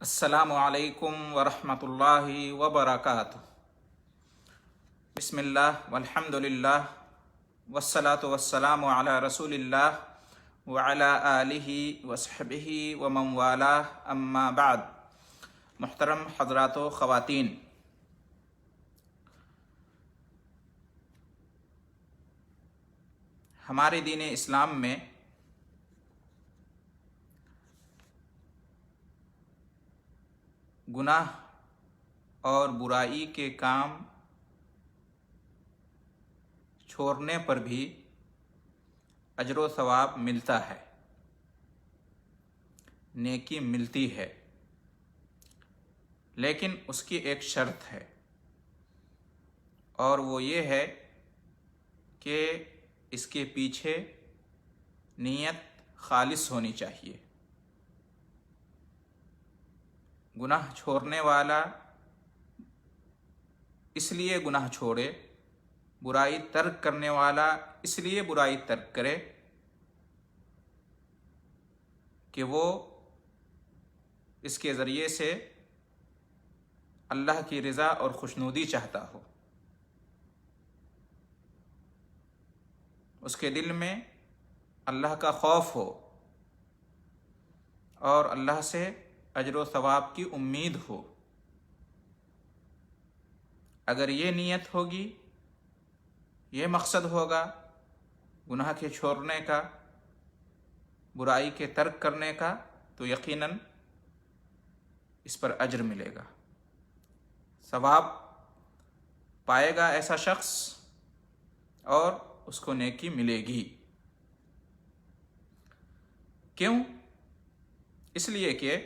السلام علیکم ورحمۃ اللہ وبرکاتہ۔ بسم اللہ والحمد للہ والصلاة والسلام علی رسول اللہ وعلی آلہ وصحبہ ومن والاه اما بعد۔ محترم حضرات و خواتین، ہمارے دین اسلام میں گناہ اور برائی کے کام چھوڑنے پر بھی اجر و ثواب ملتا ہے، نیکی ملتی ہے، لیکن اس کی ایک شرط ہے، اور وہ یہ ہے کہ اس کے پیچھے نیت خالص ہونی چاہیے۔ گناہ چھوڑنے والا اس لیے گناہ چھوڑے، برائی ترک کرنے والا اس لیے برائی ترک کرے کہ وہ اس کے ذریعے سے اللہ کی رضا اور خوشنودی چاہتا ہو، اس کے دل میں اللہ کا خوف ہو اور اللہ سے اجر و ثواب کی امید ہو۔ اگر یہ نیت ہوگی، یہ مقصد ہوگا گناہ کے چھوڑنے کا، برائی کے ترک کرنے کا، تو یقیناً اس پر اجر ملے گا، ثواب پائے گا ایسا شخص، اور اس کو نیکی ملے گی۔ کیوں؟ اس لیے کہ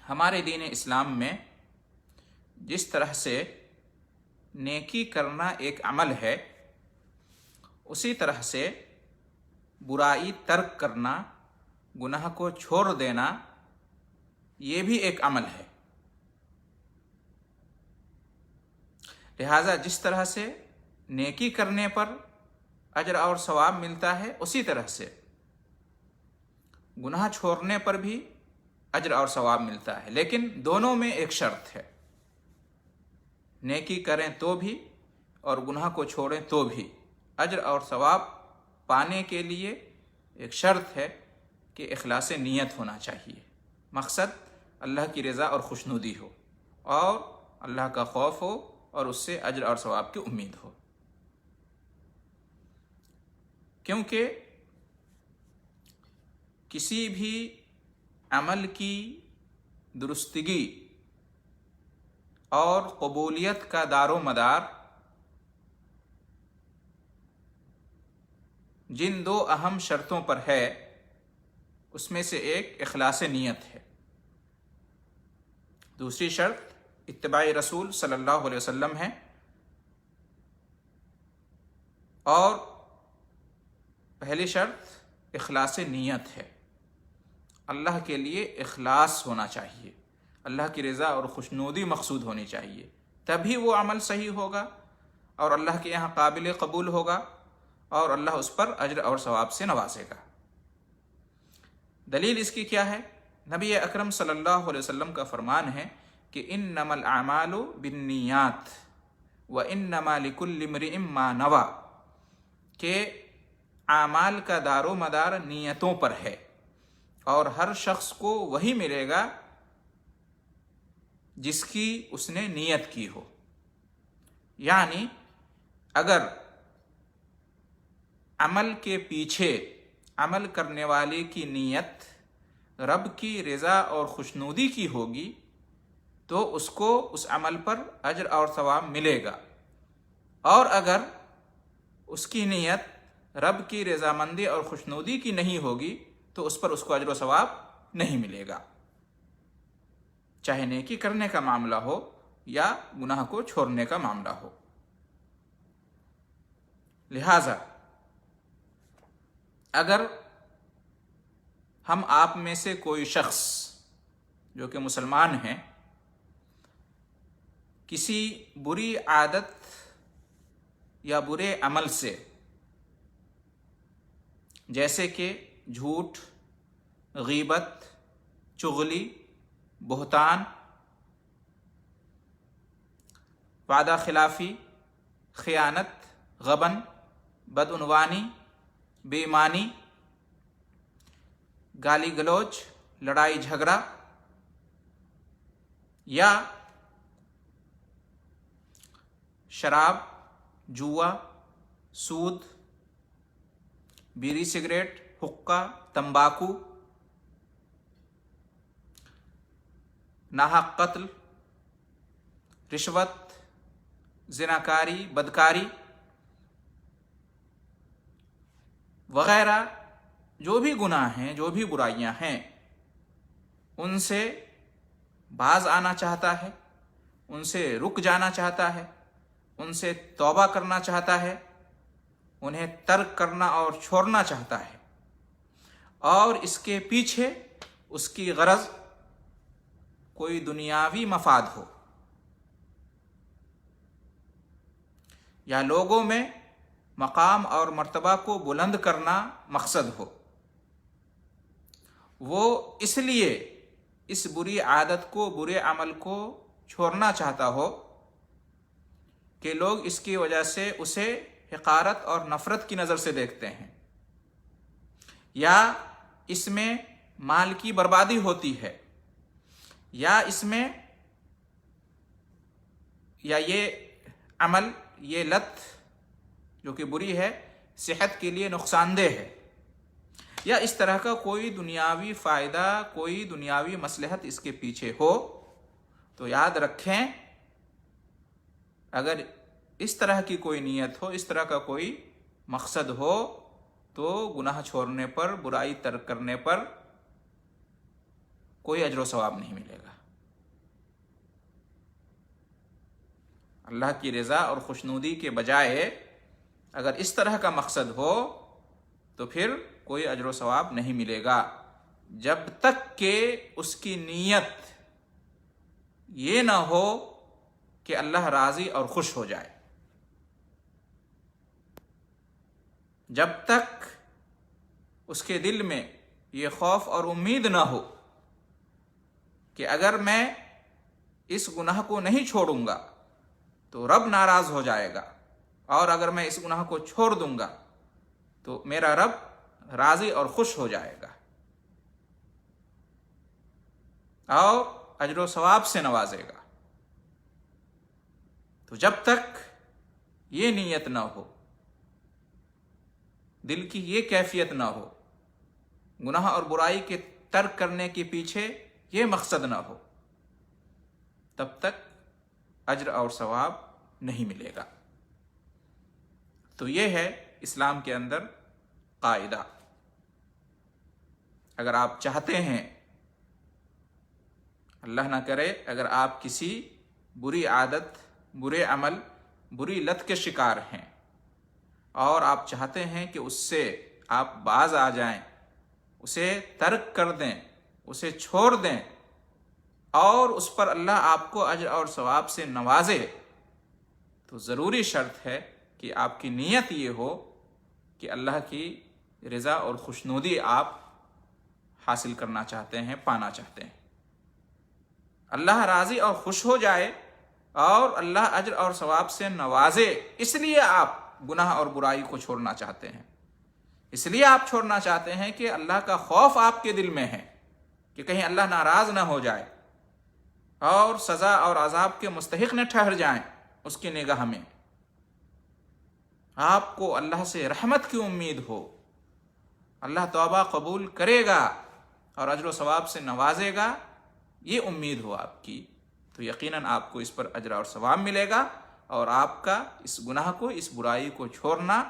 ہمارے دین اسلام میں جس طرح سے نیکی کرنا ایک عمل ہے، اسی طرح سے برائی ترک کرنا، گناہ کو چھوڑ دینا، یہ بھی ایک عمل ہے۔ لہٰذا جس طرح سے نیکی کرنے پر اجر اور ثواب ملتا ہے، اسی طرح سے گناہ چھوڑنے پر بھی اجر اور ثواب ملتا ہے، لیکن دونوں میں ایک شرط ہے، نیکی کریں تو بھی اور گناہ کو چھوڑیں تو بھی اجر اور ثواب پانے کے لیے ایک شرط ہے کہ اخلاص نیت ہونا چاہیے، مقصد اللہ کی رضا اور خوشنودی ہو، اور اللہ کا خوف ہو، اور اس سے اجر اور ثواب کی امید ہو۔ کیونکہ کسی بھی عمل کی درستگی اور قبولیت کا دار و مدار جن دو اہم شرطوں پر ہے، اس میں سے ایک اخلاص نیت ہے، دوسری شرط اتباع رسول صلی اللہ علیہ وسلم ہے، اور پہلی شرط اخلاص نیت ہے۔ اللہ کے لیے اخلاص ہونا چاہیے، اللہ کی رضا اور خوشنودی مقصود ہونی چاہیے، تبھی وہ عمل صحیح ہوگا اور اللہ کے یہاں قابل قبول ہوگا، اور اللہ اس پر اجر اور ثواب سے نوازے گا۔ دلیل اس کی کیا ہے؟ نبی اکرم صلی اللہ علیہ وسلم کا فرمان ہے کہ انما الاعمال بالنیات وانما لکل امرئ ما نوی، کہ اعمال کا دار و مدار نیتوں پر ہے، اور ہر شخص کو وہی ملے گا جس کی اس نے نیت کی ہو۔ یعنی اگر عمل کے پیچھے عمل کرنے والے کی نیت رب کی رضا اور خوشنودی کی ہوگی تو اس کو اس عمل پر اجر اور ثواب ملے گا، اور اگر اس کی نیت رب کی رضامندی اور خوشنودی کی نہیں ہوگی تو اس پر اس کو اجر و ثواب نہیں ملے گا، چاہے نیکی کرنے کا معاملہ ہو یا گناہ کو چھوڑنے کا معاملہ ہو۔ لہذا اگر ہم آپ میں سے کوئی شخص جو کہ مسلمان ہیں کسی بری عادت یا برے عمل سے، جیسے کہ جھوٹ، غیبت، چغلی بہتان، وعدہ خلافی، خیانت، غبن، بدعنوانی، بے ایمانی، گالی گلوچ، لڑائی جھگڑا، یا شراب، جوا، سود، بیڑی سگریٹ، حقہ، تمباکو، ناحق قتل، رشوت، زناکاری، بدکاری وغیرہ جو بھی گناہ ہیں، جو بھی برائیاں ہیں، ان سے باز آنا چاہتا ہے، ان سے رک جانا چاہتا ہے، ان سے توبہ کرنا چاہتا ہے، انہیں ترک کرنا اور چھوڑنا چاہتا ہے، اور اس کے پیچھے اس کی غرض کوئی دنیاوی مفاد ہو یا لوگوں میں مقام اور مرتبہ کو بلند کرنا مقصد ہو، وہ اس لیے اس بری عادت کو، برے عمل کو چھوڑنا چاہتا ہو کہ لوگ اس کی وجہ سے اسے حقارت اور نفرت کی نظر سے دیکھتے ہیں، یا اس میں مال کی بربادی ہوتی ہے، یا اس میں یا یہ عمل، یہ لت جو کہ بری ہے، صحت کے لیے نقصان دہ ہے، یا اس طرح کا کوئی دنیاوی فائدہ، کوئی دنیاوی مصلحت اس کے پیچھے ہو، تو یاد رکھیں اگر اس طرح کی کوئی نیت ہو، اس طرح کا کوئی مقصد ہو، تو گناہ چھوڑنے پر، برائی ترک کرنے پر کوئی اجر و ثواب نہیں ملے گا۔ اللہ کی رضا اور خوشنودی کے بجائے اگر اس طرح کا مقصد ہو تو پھر کوئی اجر و ثواب نہیں ملے گا، جب تک کہ اس کی نیت یہ نہ ہو کہ اللہ راضی اور خوش ہو جائے۔ جب تک اس کے دل میں یہ خوف اور امید نہ ہو کہ اگر میں اس گناہ کو نہیں چھوڑوں گا تو رب ناراض ہو جائے گا، اور اگر میں اس گناہ کو چھوڑ دوں گا تو میرا رب راضی اور خوش ہو جائے گا اور اجر و ثواب سے نوازے گا۔ تو جب تک یہ نیت نہ ہو، دل کی یہ کیفیت نہ ہو، گناہ اور برائی کے ترک کرنے کے پیچھے یہ مقصد نہ ہو، تب تک اجر اور ثواب نہیں ملے گا۔ تو یہ ہے اسلام کے اندر قاعدہ۔ اگر آپ چاہتے ہیں، اللہ نہ کرے، اگر آپ کسی بری عادت، برے عمل، بری لت کے شکار ہیں اور آپ چاہتے ہیں کہ اس سے آپ باز آ جائیں، اسے ترک کر دیں، اسے چھوڑ دیں، اور اس پر اللہ آپ کو اجر اور ثواب سے نوازے، تو ضروری شرط ہے کہ آپ کی نیت یہ ہو کہ اللہ کی رضا اور خوشنودی آپ حاصل کرنا چاہتے ہیں، پانا چاہتے ہیں، اللہ راضی اور خوش ہو جائے اور اللہ اجر اور ثواب سے نوازے، اس لیے آپ گناہ اور برائی کو چھوڑنا چاہتے ہیں، اس لیے آپ چھوڑنا چاہتے ہیں کہ اللہ کا خوف آپ کے دل میں ہے کہ کہیں اللہ ناراض نہ ہو جائے اور سزا اور عذاب کے مستحق نہ ٹھہر جائیں اس کی نگاہ میں۔ آپ کو اللہ سے رحمت کی امید ہو، اللہ توبہ قبول کرے گا اور اجر و ثواب سے نوازے گا، یہ امید ہو آپ کی، تو یقیناً آپ کو اس پر اجر اور ثواب ملے گا، اور آپ کا اس گناہ کو، اس برائی کو چھوڑنا،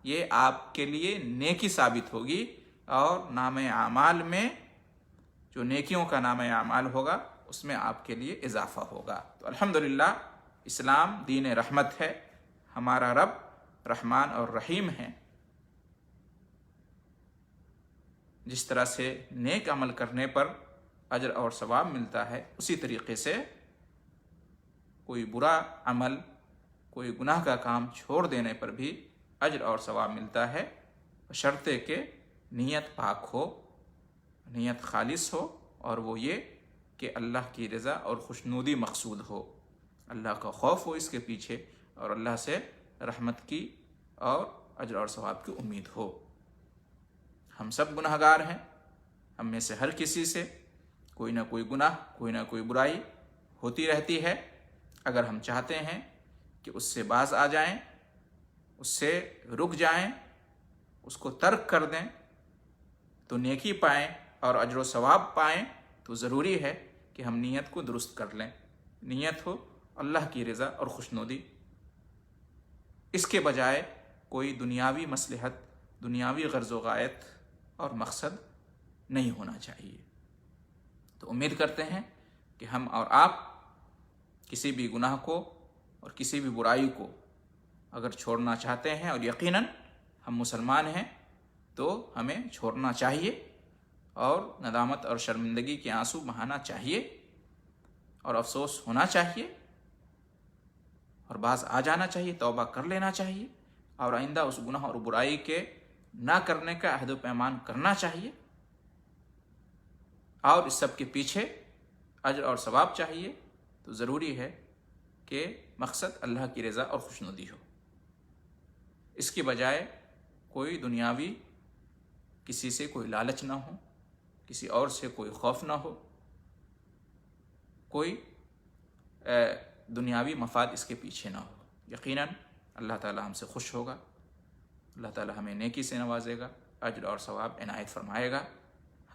یہ آپ کے لیے نیکی ثابت ہوگی، اور نام اعمال میں جو نیکیوں کا نام اعمال ہوگا اس میں آپ کے لیے اضافہ ہوگا۔ تو الحمدللہ اسلام دین رحمت ہے، ہمارا رب رحمان اور رحیم ہے۔ جس طرح سے نیک عمل کرنے پر اجر اور ثواب ملتا ہے، اسی طریقے سے کوئی برا عمل، کوئی گناہ کا کام چھوڑ دینے پر بھی اجر اور ثواب ملتا ہے، بشرطے کہ نیت پاک ہو، نیت خالص ہو، اور وہ یہ کہ اللہ کی رضا اور خوشنودی مقصود ہو، اللہ کا خوف ہو اس کے پیچھے، اور اللہ سے رحمت کی اور اجر اور ثواب کی امید ہو۔ ہم سب گناہ گار ہیں، ہم میں سے ہر کسی سے کوئی نہ کوئی گناہ، کوئی نہ کوئی برائی ہوتی رہتی ہے۔ اگر ہم چاہتے ہیں کہ اس سے باز آ جائیں، اس سے رک جائیں، اس کو ترک کر دیں تو نیکی پائیں اور اجر و ثواب پائیں، تو ضروری ہے کہ ہم نیت کو درست کر لیں۔ نیت ہو اللہ کی رضا اور خوشنودی، اس کے بجائے کوئی دنیاوی مصلحت، دنیاوی غرض و غایت اور مقصد نہیں ہونا چاہیے۔ تو امید کرتے ہیں کہ ہم اور آپ کسی بھی گناہ کو اور کسی بھی برائی کو اگر چھوڑنا چاہتے ہیں، اور یقیناً ہم مسلمان ہیں، تو ہمیں چھوڑنا چاہیے اور ندامت اور شرمندگی کے آنسو بہانا چاہیے اور افسوس ہونا چاہیے اور باز آ جانا چاہیے، توبہ کر لینا چاہیے اور آئندہ اس گناہ اور برائی کے نہ کرنے کا عہد و پیمان کرنا چاہیے، اور اس سب کے پیچھے اجر اور ثواب چاہیے۔ تو ضروری ہے کہ مقصد اللہ کی رضا اور خوشنودی ہو، اس کی بجائے کوئی دنیاوی کسی سے کوئی لالچ نہ ہو، کسی اور سے کوئی خوف نہ ہو، کوئی دنیاوی مفاد اس کے پیچھے نہ ہو۔ یقیناً اللہ تعالی ہم سے خوش ہوگا، اللہ تعالی ہمیں نیکی سے نوازے گا، اجر اور ثواب عنایت فرمائے گا،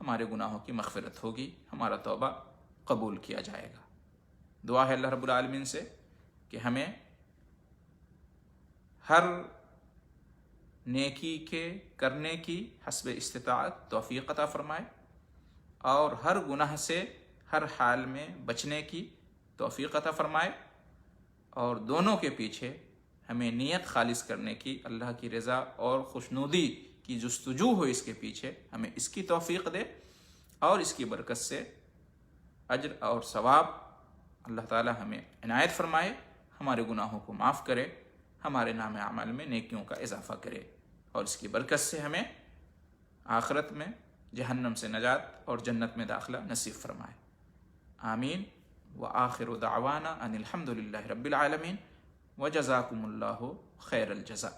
ہمارے گناہوں کی مغفرت ہوگی، ہمارا توبہ قبول کیا جائے گا۔ دعا ہے اللہ رب العالمین سے کہ ہمیں ہر نیکی کے کرنے کی حسب استطاعت توفیق عطا فرمائے، اور ہر گناہ سے ہر حال میں بچنے کی توفیق عطا فرمائے، اور دونوں کے پیچھے ہمیں نیت خالص کرنے کی، اللہ کی رضا اور خوشنودی کی جستجو ہو اس کے پیچھے، ہمیں اس کی توفیق دے، اور اس کی برکت سے اجر اور ثواب اللہ تعالی ہمیں عنایت فرمائے، ہمارے گناہوں کو معاف کرے، ہمارے نام اعمال میں نیکیوں کا اضافہ کرے، اور اس کی برکت سے ہمیں آخرت میں جہنم سے نجات اور جنت میں داخلہ نصیب فرمائے۔ آمین۔ وآخر دعوانا ان الحمد للہ رب العالمین، وجزاکم اللہ خیر الجزاء۔